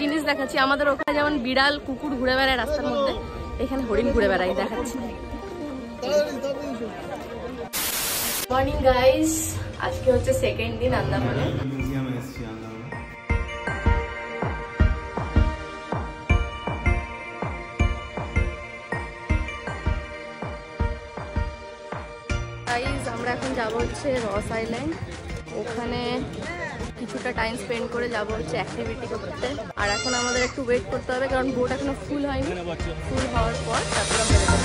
জিনিস দেখাচ্ছি। আমাদের ওখানে যেমন বিড়াল কুকুর ঘুরে বেড়ায় রাস্তার মধ্যে, এখানে হরিণ ঘুরে বেড়ায়, দেখাচ্ছি। মর্নিং গাইস, আজকে হচ্ছে সেকেন্ড দিন আন্দামানে। গাইস আমরা এখন যাব হচ্ছে রস আইল্যান্ড। ওখানে কিছুটা টাইম স্পেন্ড করে যাব হচ্ছে অ্যাক্টিভিটি করতে। আর এখন আমাদের একটু ওয়েট করতে হবে, কারণ বোট এখনো ফুল হয়নি। ফুল হওয়ার পর তারপর আমরা যাব।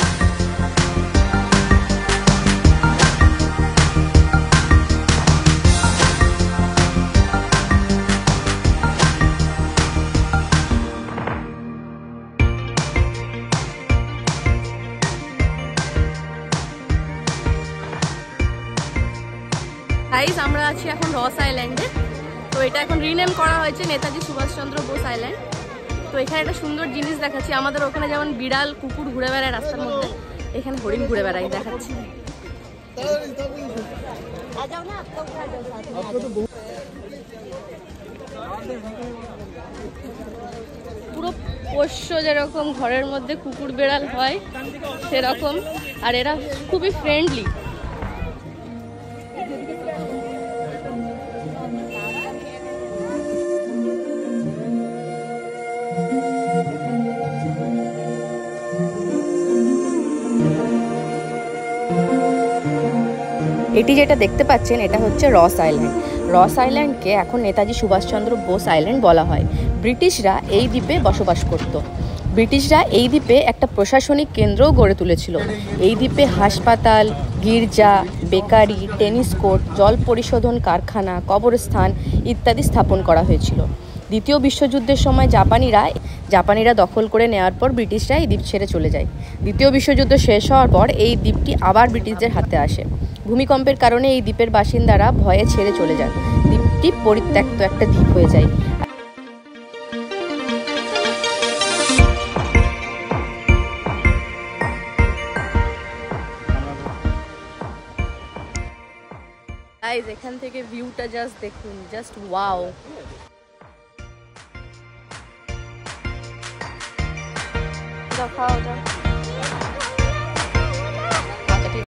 গাইস আমরা আছি এখন রস আইল্যান্ডে। তো এটা এখন রিনেম করা হয়েছে নেতাজি সুভাষচন্দ্র বোস আইল্যান্ড। তো এখানে একটা সুন্দর জিনিস দেখাচ্ছি। আমাদের ওখানে যেমন বিড়াল কুকুর ঘুরে বেড়ায় রাস্তার মধ্যে, এখানে হরিণ ঘুরে বেড়ায়, দেখাচ্ছি। পুরো পোষ্য যেরকম ঘরের মধ্যে কুকুর বেড়াল হয় সেরকম, আর এরা খুবই ফ্রেন্ডলি। এটি যেটা দেখতে পাচ্ছেন এটা হচ্ছে রস আইল্যান্ড। রস আইল্যান্ডকে এখন নেতাজি সুভাষচন্দ্র বোস আইল্যান্ড বলা হয়। ব্রিটিশরা এই দ্বীপে বসবাস করত। ব্রিটিশরা এই দ্বীপে একটা প্রশাসনিক কেন্দ্রও গড়ে তুলেছিল। এই দ্বীপে হাসপাতাল, গির্জা, বেকারি, টেনিস কোর্ট, জল পরিশোধন কারখানা, কবরস্থান ইত্যাদি স্থাপন করা হয়েছিল। দ্বিতীয় বিশ্বযুদ্ধের সময় জাপানিরা দখল করে নেওয়ার পর ব্রিটিশরা এই দ্বীপ ছেড়ে চলে যায়। দ্বিতীয় বিশ্বযুদ্ধ শেষ হওয়ার পর এই দ্বীপটি আবার ব্রিটিশদের হাতে আসে। ভূমিকম্পের কারণে এই দ্বীপের বাসিন্দারা ভয়ে ছেড়ে চলে যান। দ্বীপটি পরিত্যক্ত একটা দ্বীপ হয়ে যায়। গাইস এখান থেকে ভিউটা জাস্ট দেখুন, জাস্ট ওয়াও। খাওয়া যাক।